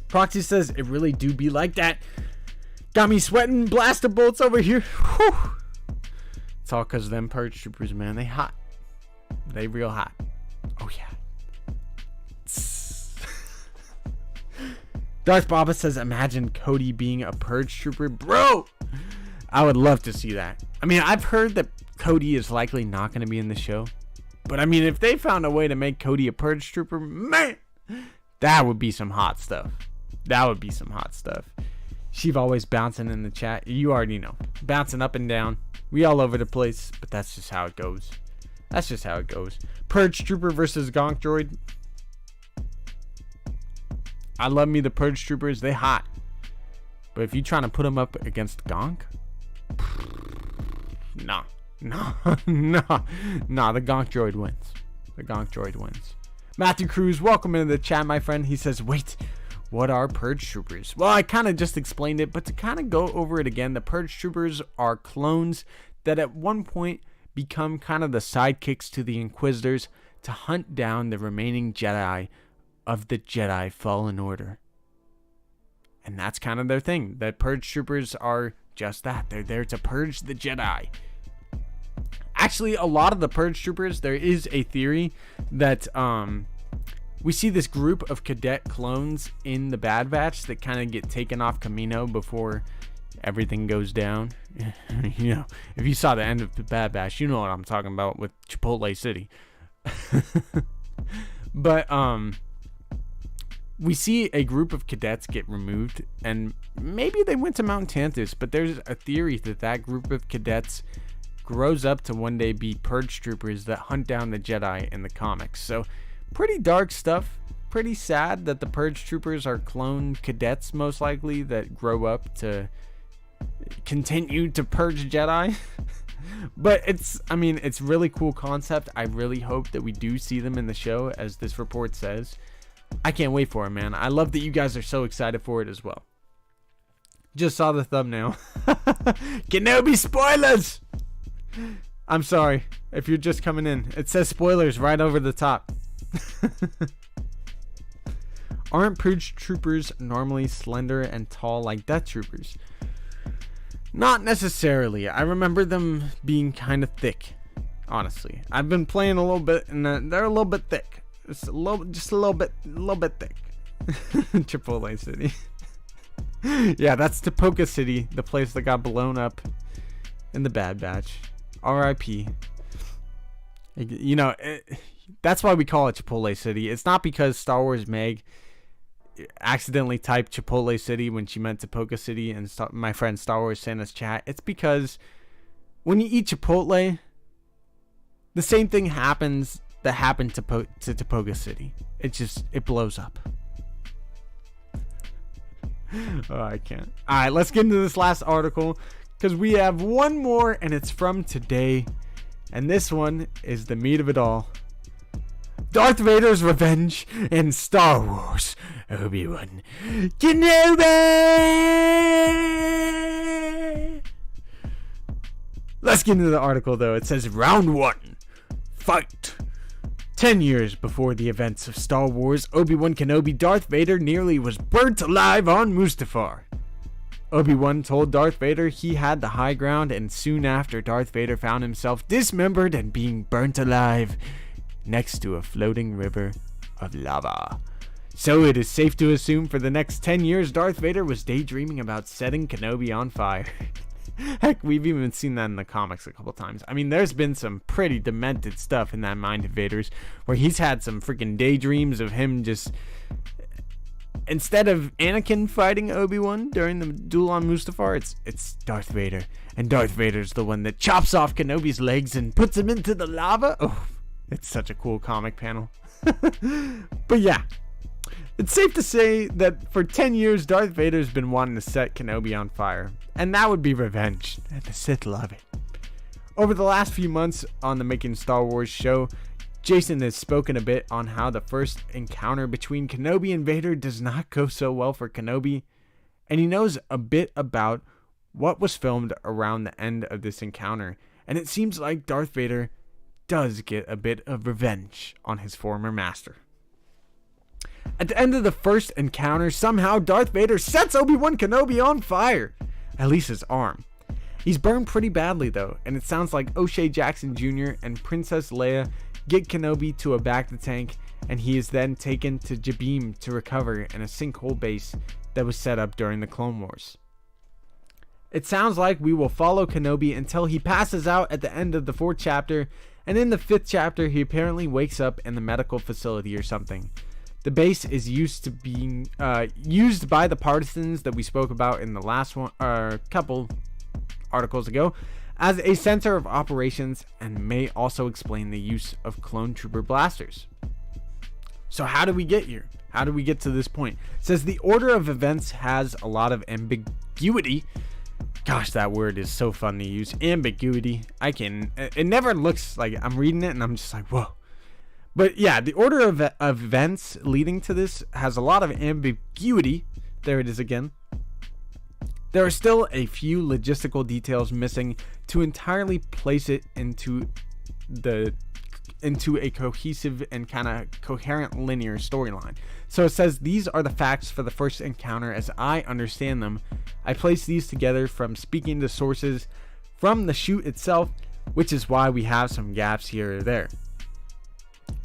Speaker 1: Proxy says, it really do be like that. Got me sweating, blaster bolts over here. Whew. It's all because of them Purge Troopers, man. They hot. They real hot. Oh yeah. Darth Baba says, imagine Cody being a Purge Trooper. Bro, I would love to see that. I mean, I've heard that Cody is likely not going to be in the show. But I mean, if they found a way to make Cody a Purge Trooper, man, that would be some hot stuff. That would be some hot stuff. She's always bouncing in the chat. You already know. Bouncing up and down. We all over the place, but that's just how it goes. That's just how it goes. Purge Trooper versus Gonk Droid. I love me the Purge Troopers. They hot. But if you're trying to put them up against Gonk, nah. No, the Gonk Droid wins. The Gonk Droid wins. Matthew Cruz, welcome into the chat, my friend. He says, wait, what are Purge Troopers? Well, I kind of just explained it, but to kind of go over it again, the Purge Troopers are clones that at one point become kind of the sidekicks to the Inquisitors to hunt down the remaining Jedi of the Jedi Fallen Order. And that's kind of their thing. The Purge Troopers are just that. They're there to purge the Jedi. Actually, a lot of the Purge Troopers, there is a theory that we see this group of cadet clones in the Bad Batch that kind of get taken off Camino before, everything goes down. You know, if you saw the end of the Bad Batch, you know what I'm talking about with Chipotle City. But we see a group of cadets get removed, and maybe they went to Mount Tantus, but there's a theory that that group of cadets grows up to one day be Purge Troopers that hunt down the Jedi in the comics. So pretty dark stuff. Pretty sad that the Purge Troopers are clone cadets, most likely, that grow up to continue to purge Jedi. But it's really cool concept. I really hope that we do see them in the show, as this report says. I can't wait for it, man. I love that you guys are so excited for it as well. Just saw the thumbnail. Kenobi spoilers! I'm sorry if you're just coming in. It says spoilers right over the top. Aren't Purge Troopers normally slender and tall like Death Troopers? Not necessarily. I remember them being kind of thick, honestly. I've been playing a little bit, and they're a little bit thick. Just a little bit thick. Chipotle City. Yeah, that's Tapoka City, the place that got blown up in the Bad Batch. R.I.P. You know, that's why we call it Chipotle City. It's not because Star Wars Meg accidentally typed Chipotle City when she meant Tapoka City and my friend Star Wars sent us chat. It's because when you eat Chipotle, the same thing happens that happened to Tapoka City. It blows up. Oh, I can't. Alright, let's get into this last article, because we have one more, and it's from today, and this one is the meat of it all. Darth Vader's revenge in Star Wars. Obi Wan Kenobi. Let's get into the article, though. It says, Round 1. Fight. 10 years before the events of Star Wars, Obi Wan Kenobi, Darth Vader nearly was burnt alive on Mustafar. Obi-Wan told Darth Vader he had the high ground, and soon after, Darth Vader found himself dismembered and being burnt alive next to a floating river of lava. So it is safe to assume for the next 10 years, Darth Vader was daydreaming about setting Kenobi on fire. Heck, we've even seen that in the comics a couple times. I mean, there's been some pretty demented stuff in that mind of Vader's, where he's had some freaking daydreams of him just... Instead of Anakin fighting Obi-Wan during the duel on Mustafar, it's Darth Vader. And Darth Vader's the one that chops off Kenobi's legs and puts him into the lava. Oh, it's such a cool comic panel. But yeah, it's safe to say that for 10 years, Darth Vader's been wanting to set Kenobi on fire. And that would be revenge. And the Sith love it. Over the last few months on the Making Star Wars show, Jason has spoken a bit on how the first encounter between Kenobi and Vader does not go so well for Kenobi, and he knows a bit about what was filmed around the end of this encounter, and it seems like Darth Vader does get a bit of revenge on his former master. At the end of the first encounter, somehow Darth Vader sets Obi-Wan Kenobi on fire, at least his arm. He's burned pretty badly though, and it sounds like Oshea Jackson Jr. and Princess Leia get Kenobi to a bacta tank, and he is then taken to Jabim to recover in a sinkhole base that was set up during the Clone Wars. It sounds like we will follow Kenobi until he passes out at the end of the 4th chapter, and in the 5th chapter he apparently wakes up in the medical facility or something. The base is used by the partisans that we spoke about in the last one, couple articles ago, as a center of operations, and may also explain the use of clone trooper blasters. So how do we get here? How do we get to this point? It says the order of events has a lot of ambiguity. Gosh, that word is so fun to use. Ambiguity. It never looks like I'm reading it and I'm just like, whoa. But yeah, the order of events leading to this has a lot of ambiguity. There it is again. There are still a few logistical details missing to entirely place it into a cohesive and kind of coherent linear storyline. So it says these are the facts for the first encounter as I understand them. I place these together from speaking to sources from the shoot itself, which is why we have some gaps here or there.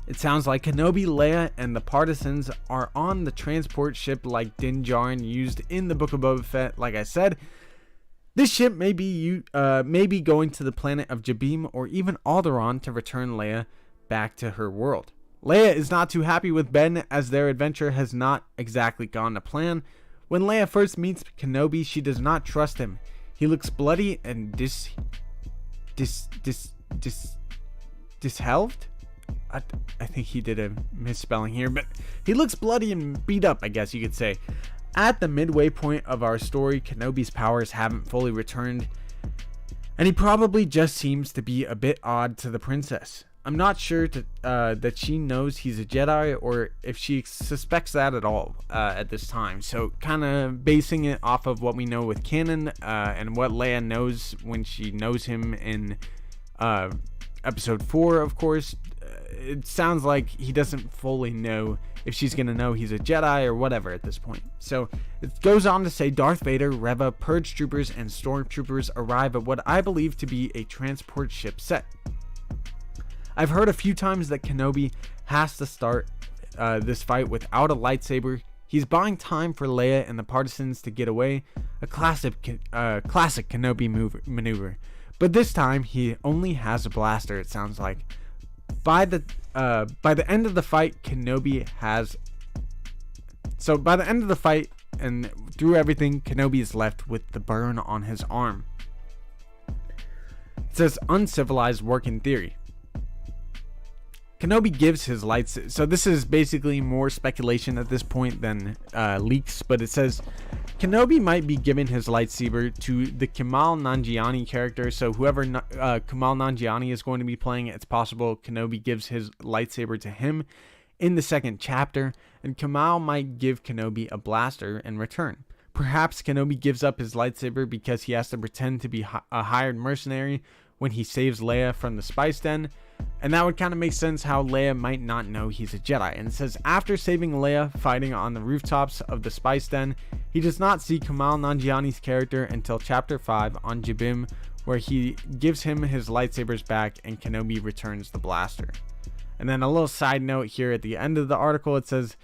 Speaker 1: It sounds like Kenobi, Leia, and the partisans are on the transport ship like Din Djarin used in the Book of Boba Fett, like I said. This ship may be going to the planet of Jabim or even Alderaan to return Leia back to her world. Leia is not too happy with Ben, as their adventure has not exactly gone to plan. When Leia first meets Kenobi, she does not trust him. He looks bloody and disheveled. I think he did a misspelling here, but he looks bloody and beat up, I guess you could say. At the midway point of our story, Kenobi's powers haven't fully returned, and he probably just seems to be a bit odd to the princess. I'm not sure that she knows he's a Jedi, or if she suspects that at all at this time. So kind of basing it off of what we know with canon and what Leia knows when she knows him in episode 4, of course, it sounds like he doesn't fully know if she's going to know he's a Jedi or whatever at this point. So it goes on to say Darth Vader, Reva, Purge Troopers, and Stormtroopers arrive at what I believe to be a transport ship set. I've heard a few times that Kenobi has to start this fight without a lightsaber. He's buying time for Leia and the partisans to get away, a classic Kenobi maneuver. But this time he only has a blaster, it sounds like. By the end of the fight, by the end of the fight and through everything, Kenobi is left with the burn on his arm. It says uncivilized working theory. Kenobi gives his lightsaber. So this is basically more speculation at this point than leaks, but it says Kenobi might be giving his lightsaber to the Kumail Nanjiani character. So whoever Kumail Nanjiani is going to be playing, it's possible Kenobi gives his lightsaber to him in the second chapter, and Kumail might give Kenobi a blaster in return. Perhaps Kenobi gives up his lightsaber because he has to pretend to be a hired mercenary when he saves Leia from the Spice Den. And that would kind of make sense how Leia might not know he's a Jedi. And it says, after saving Leia fighting on the rooftops of the Spice Den, he does not see Kumail Nanjiani's character until Chapter 5 on Jabim, where he gives him his lightsabers back and Kenobi returns the blaster. And then a little side note here at the end of the article, it says,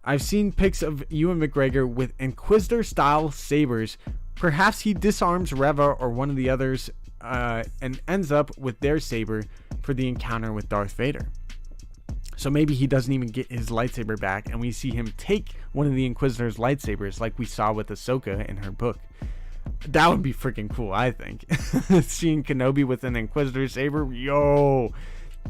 Speaker 1: I've seen pics of Ewan McGregor with Inquisitor-style sabers. Perhaps he disarms Reva or one of the others and ends up with their saber for the encounter with Darth Vader. So maybe he doesn't even get his lightsaber back, and we see him take one of the Inquisitor's lightsabers like we saw with Ahsoka in her book. That would be freaking cool, I think. Seeing Kenobi with an Inquisitor saber, yo,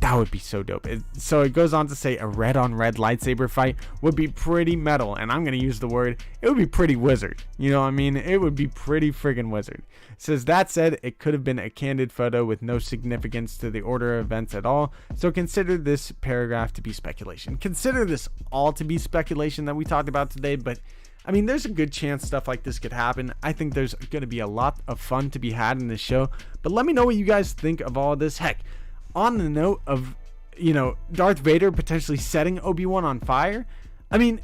Speaker 1: that would be so dope. So it goes on to say a red on red lightsaber fight would be pretty metal, and I'm going to use the word, it would be pretty wizard. You know what I mean? It would be pretty friggin' wizard. It says, that said, it could have been a candid photo with no significance to the order of events at all, so consider this paragraph to be speculation. Consider this all to be speculation that we talked about today, but I mean, there's a good chance stuff like this could happen. I think there's going to be a lot of fun to be had in this show, but let me know what you guys think of all of this. Heck, on the note of, Darth Vader potentially setting Obi-Wan on fire, I mean,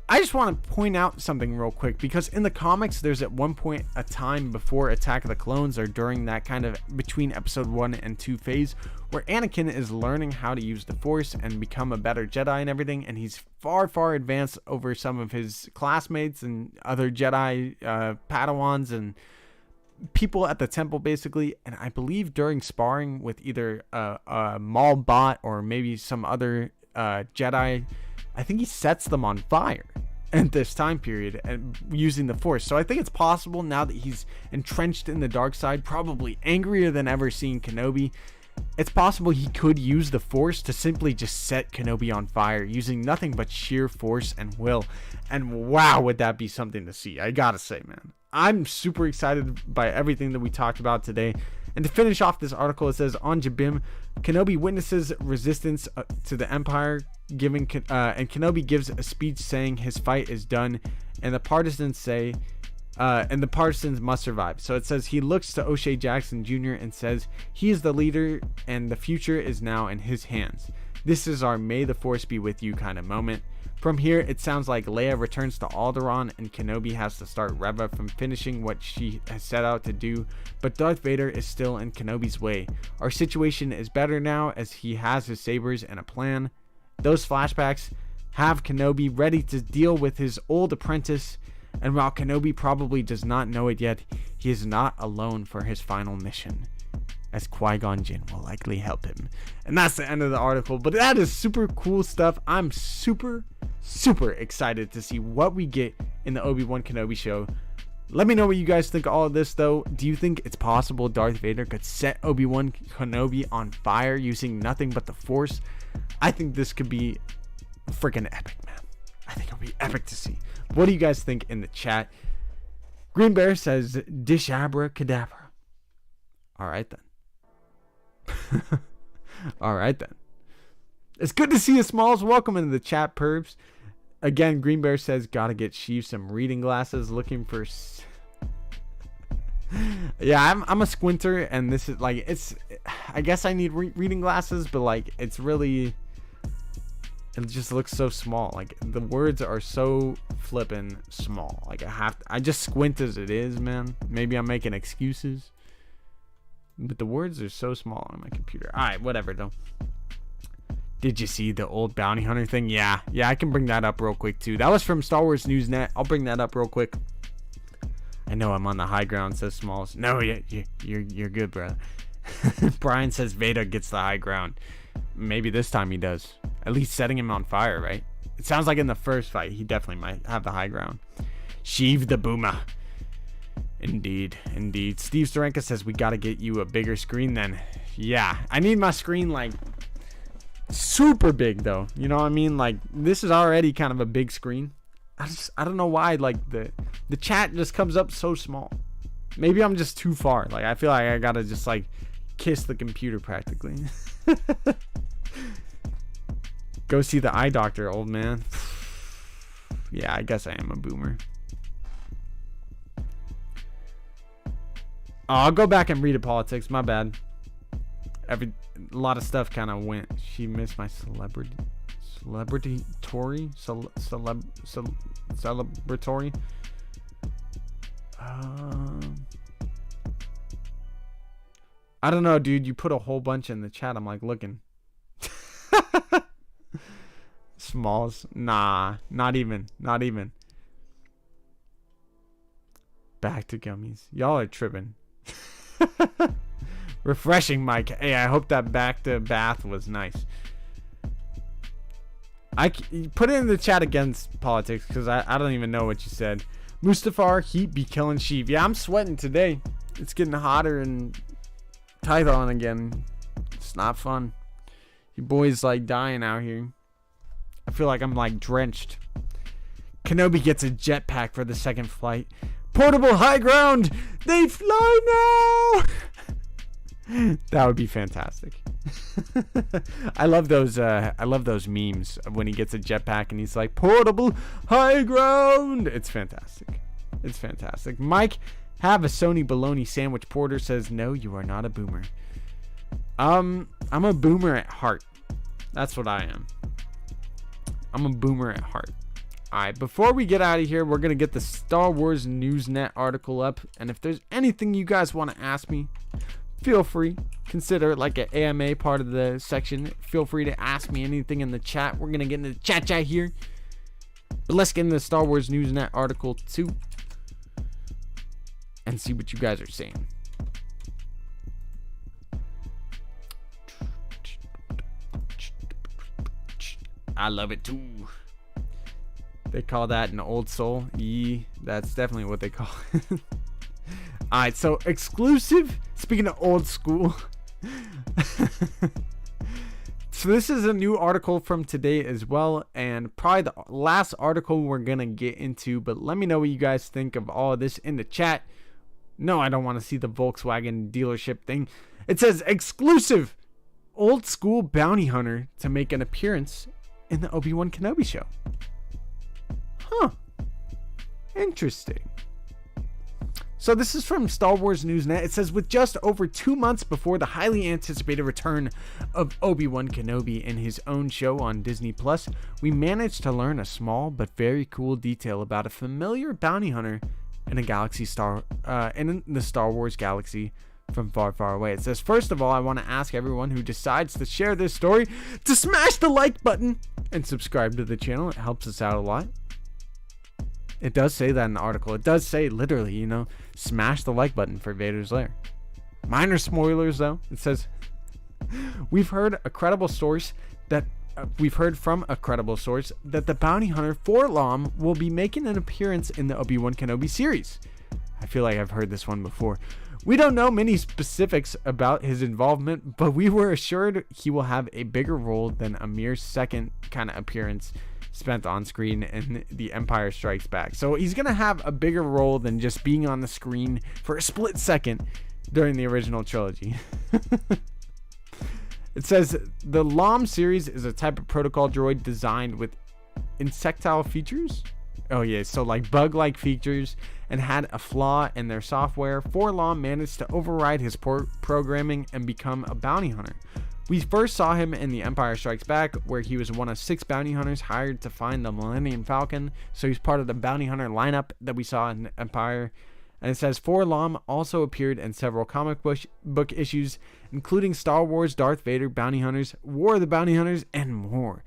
Speaker 1: I just want to point out something real quick, because in the comics, there's at one point a time before Attack of the Clones, or during that kind of between episode 1 and 2 phase, where Anakin is learning how to use the Force and become a better Jedi and everything, and he's far advanced over some of his classmates and other Jedi Padawans and people at the temple, basically. And I believe during sparring with either a Maul bot or maybe some other Jedi, I think he sets them on fire at this time period and using the Force. So I think it's possible, now that he's entrenched in the dark side, probably angrier than ever seeing Kenobi, it's possible he could use the Force to simply just set Kenobi on fire using nothing but sheer force and will. And wow, would that be something to see. I gotta say, man, I'm super excited by everything that we talked about today. And to finish off this article, it says, on Jabim, Kenobi witnesses resistance to the Empire, and Kenobi gives a speech saying his fight is done, and the partisans must survive. So it says he looks to Oshea Jackson Jr. and says he is the leader and the future is now in his hands. This is our may the Force be with you kind of moment. From here, it sounds like Leia returns to Alderaan and Kenobi has to start Reva from finishing what she has set out to do, but Darth Vader is still in Kenobi's way. Our situation is better now as he has his sabers and a plan. Those flashbacks have Kenobi ready to deal with his old apprentice, and while Kenobi probably does not know it yet, he is not alone for his final mission, as Qui-Gon Jinn will likely help him. And that's the end of the article. But that is super cool stuff. I'm super excited to see what we get in the Obi Wan Kenobi show. Let me know what you guys think of all of this, though. Do you think it's possible Darth Vader could set Obi Wan Kenobi on fire using nothing but the Force? I think this could be freaking epic, man. I think it'll be epic to see. What do you guys think in the chat? Green Bear says, dish abracadabra. Alright then. Alright then. It's good to see you, Smalls. Welcome into the chat, Pervs. Again, Green Bear says, gotta get Sheev some reading glasses. Looking for... Yeah, I'm a squinter, and this is like, it's... I guess I need reading glasses, but like, it's really... It just looks so small. Like, the words are so flippin' small. Like, I just squint as it is, man. Maybe I'm making excuses, but the words are so small on my computer. Alright, whatever though. Did you see the old bounty hunter thing? Yeah, I can bring that up real quick too. That was from Star Wars Newsnet. I'll bring that up real quick. I know I'm on the high ground, says Smalls. No, you're good, bro. Brian says Vader gets the high ground. Maybe this time he does. At least setting him on fire, right? It sounds like in the first fight, he definitely might have the high ground. Sheev the boomer. Indeed. Steve Starenka says we gotta get you a bigger screen then. Yeah, I need my screen like super big though. You know what I mean? Like, this is already kind of a big screen. I don't know why, like the chat just comes up so small. Maybe I'm just too far. Like, I feel like I gotta just like kiss the computer practically. Go see the eye doctor, old man. Yeah, I guess I am a boomer. Oh, I'll go back and read it, politics. My bad. A lot of stuff kind of went. She missed my celebratory. I don't know, dude. You put a whole bunch in the chat. I'm like looking. Smalls. Nah, not even. Back to gummies. Y'all are tripping. Refreshing, Mike. Hey, I hope that back to bath was nice. Put it in the chat against politics, because I don't even know what you said. Mustafar, heat be killing Sheev. Yeah, I'm sweating today. It's getting hotter in Tython again. It's not fun. You boys like dying out here. I feel like I'm like drenched. Kenobi gets a jetpack for the second flight. Portable high ground. They fly now. That would be fantastic. I love those memes of when he gets a jetpack and he's like, portable high ground. It's fantastic. Mike, have a Sony bologna sandwich. Porter says, no, you are not a boomer. I'm a boomer at heart. That's what I am. I'm a boomer at heart. Alright, before we get out of here, we're going to get the Star Wars Newsnet article up. And if there's anything you guys want to ask me, feel free. Consider it like an AMA part of the section. Feel free to ask me anything in the chat. We're going to get into the chat here. But let's get into the Star Wars Newsnet article 2 and see what you guys are saying. I love it too. They call that an old soul. That's definitely what they call it. Alright, so exclusive. Speaking of old school. So this is a new article from today as well, and probably the last article we're gonna get into, but let me know what you guys think of all of this in the chat. No, I don't want to see the Volkswagen dealership thing. It says exclusive old school bounty hunter to make an appearance in the Obi Wan Kenobi show. Huh. Interesting. So this is from Star Wars Newsnet. It says, with just over 2 months before the highly anticipated return of Obi Wan Kenobi in his own show on Disney Plus, we managed to learn a small but very cool detail about a familiar bounty hunter in a galaxy in the Star Wars galaxy from far, far away. It says, first of all, I want to ask everyone who decides to share this story to smash the like button and subscribe to the channel. It helps us out a lot. It does say that in the article. It does say literally, smash the like button for Vader's lair. Minor spoilers though. It says, we've heard from a credible source that the bounty hunter 4-LOM will be making an appearance in the Obi Wan Kenobi series. I feel like I've heard this one before. We don't know many specifics about his involvement, but we were assured he will have a bigger role than a mere second kind of appearance spent on screen in The Empire Strikes Back. So he's going to have a bigger role than just being on the screen for a split second during the original trilogy. It says the LOM series is a type of protocol droid designed with insectile features. Oh yeah, so like bug-like features, and had a flaw in their software. 4-LOM managed to override his programming and become a bounty hunter. We first saw him in The Empire Strikes Back, where he was one of 6 bounty hunters hired to find the Millennium Falcon. So he's part of the bounty hunter lineup that we saw in Empire. And it says 4-LOM also appeared in several comic book issues, including Star Wars, Darth Vader, Bounty Hunters, War of the Bounty Hunters, and more.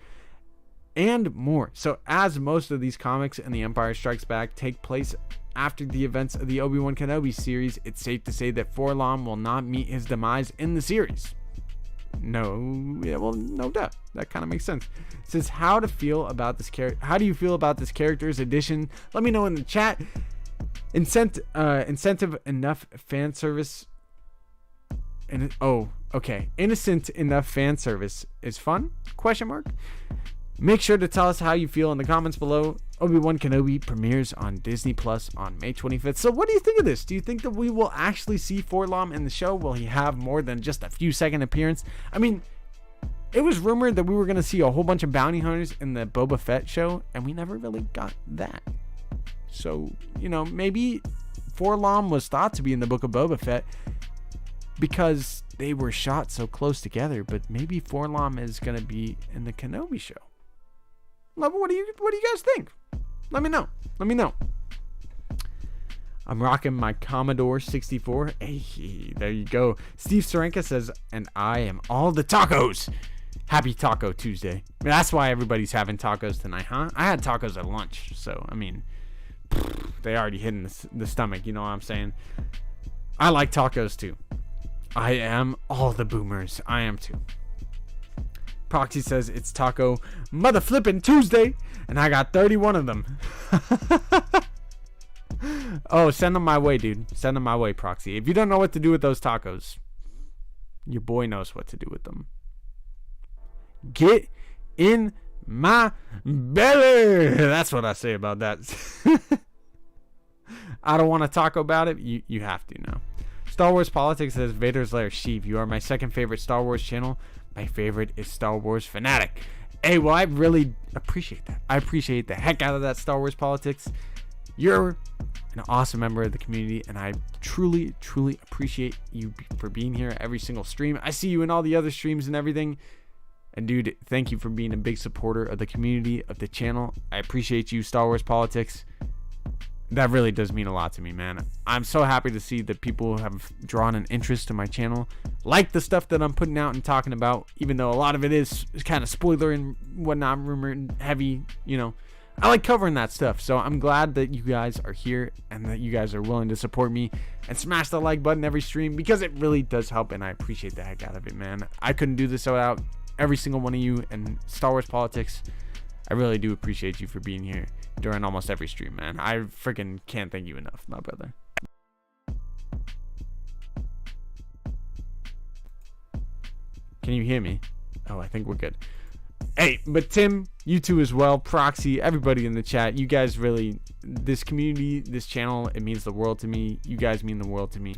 Speaker 1: So as most of these comics in The Empire Strikes Back take place after the events of the Obi Wan Kenobi series, it's safe to say that 4-LOM will not meet his demise in the series. No doubt. That kind of makes sense. It says how do you feel about this character's addition? Let me know in the chat. Incentive enough fan service. Innocent enough fan service is fun? ? Make sure to tell us how you feel in the comments below. Obi Wan Kenobi premieres on Disney Plus on May 25th. So what do you think of this? Do you think that we will actually see 4-LOM in the show? Will he have more than just a few second appearance? I mean, it was rumored that we were going to see a whole bunch of bounty hunters in the Boba Fett show, and we never really got that. So, maybe 4-LOM was thought to be in the Book of Boba Fett because they were shot so close together, but maybe 4-LOM is going to be in the Kenobi show. What do you guys think? Let me know. I'm rocking my Commodore 64. Hey, there you go. Steve Sarenka says, and I am all the tacos. Happy Taco Tuesday. That's why everybody's having tacos tonight, huh? I had tacos at lunch, so, they already hit in the stomach, you know what I'm saying? I like tacos, too. I am all the boomers. I am, too. Proxy says it's Taco Mother Flippin' Tuesday, and I got 31 of them. Oh, send them my way, dude. Send them my way, Proxy. If you don't know what to do with those tacos, your boy knows what to do with them. Get in my belly. That's what I say about that. I don't want to talk about it. You have to now. Star Wars Politics says Vader's Lair. Sheev, you are my second favorite Star Wars channel. My favorite is Star Wars Fanatic. Hey, well, I really appreciate that. I appreciate the heck out of that, Star Wars Politics. You're an awesome member of the community, and I truly, truly appreciate you for being here every single stream. I see you in all the other streams and everything. And, dude, thank you for being a big supporter of the community, of the channel. I appreciate you, Star Wars Politics. That really does mean a lot to me, man. I'm so happy to see that people have drawn an interest to my channel, like the stuff that I'm putting out and talking about, even though a lot of it is kind of spoiler and whatnot, rumor and heavy, I like covering that stuff. So I'm glad that you guys are here and that you guys are willing to support me and smash the like button every stream, because it really does help, and I appreciate the heck out of it, man. I couldn't do this without every single one of you, and Star Wars Politics, I really do appreciate you for being here during almost every stream, man. I freaking can't thank you enough, my brother. Can you hear me? Oh, I think we're good. Hey, but Tim, you too as well. Proxy, everybody in the chat. You guys really, this community, this channel, it means the world to me. You guys mean the world to me.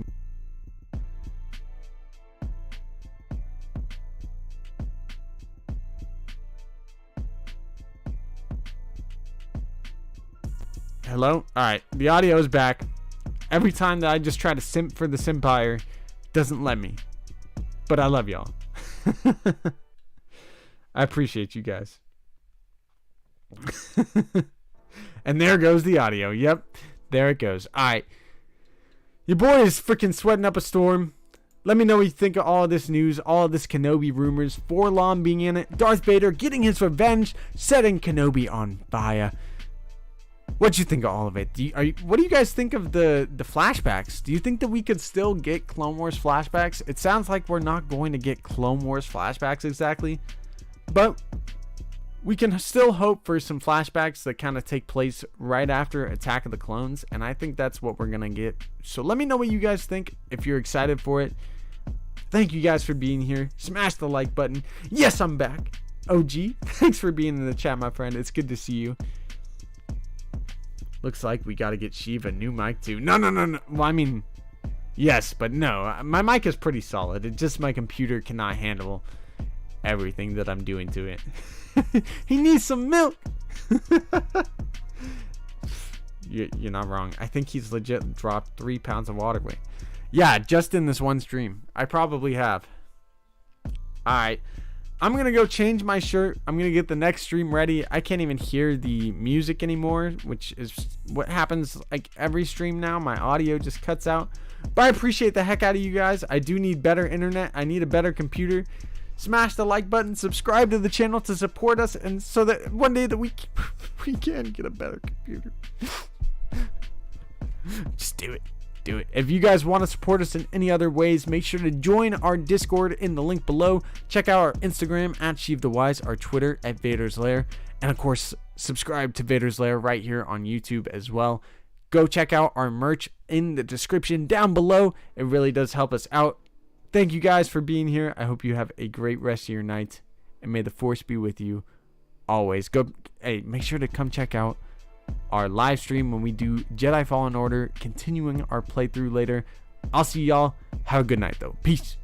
Speaker 1: Hello? Alright, the audio is back. Every time that I just try to simp for the Simpire, it doesn't let me. But I love y'all. I appreciate you guys. And there goes the audio. Yep, there it goes. Alright. Your boy is freaking sweating up a storm. Let me know what you think of all of this news, all of this Kenobi rumors, 4-LOM being in it, Darth Vader getting his revenge, setting Kenobi on fire. What'd you think of all of it? What do you guys think of the flashbacks? Do you think that we could still get Clone Wars flashbacks? It sounds like we're not going to get Clone Wars flashbacks exactly, but we can still hope for some flashbacks that kind of take place right after Attack of the Clones, and I think that's what we're gonna get. So let me know what you guys think, if you're excited for it. Thank you guys for being here. Smash the like button. Yes, I'm back. OG, thanks for being in the chat, my friend. It's good to see you. Looks like we got to get Sheev a new mic too. No. Well, I mean, yes, but no. My mic is pretty solid. It's just my computer cannot handle everything that I'm doing to it. He needs some milk. You're not wrong. I think he's legit dropped 3 pounds of water weight. Yeah, just in this one stream. I probably have. Alright. I'm going to go change my shirt. I'm going to get the next stream ready. I can't even hear the music anymore, which is what happens like every stream now. My audio just cuts out. But I appreciate the heck out of you guys. I do need better internet. I need a better computer. Smash the like button. Subscribe to the channel to support us, and so that one day that we can get a better computer. Just do it. Do it. If you guys want to support us in any other ways, make sure to join our Discord in the link below. Check out our Instagram at Sheev the Wise, our Twitter at Vader's Lair, and of course subscribe to Vader's Lair right here on YouTube as well. Go check out our merch in the description down below. It really does help us out. Thank you guys for being here. I hope you have a great rest of your night, and may the Force be with you always. Make sure to come check out our live stream when we do Jedi Fallen Order, continuing our playthrough later. I'll see y'all. Have a good night though. Peace.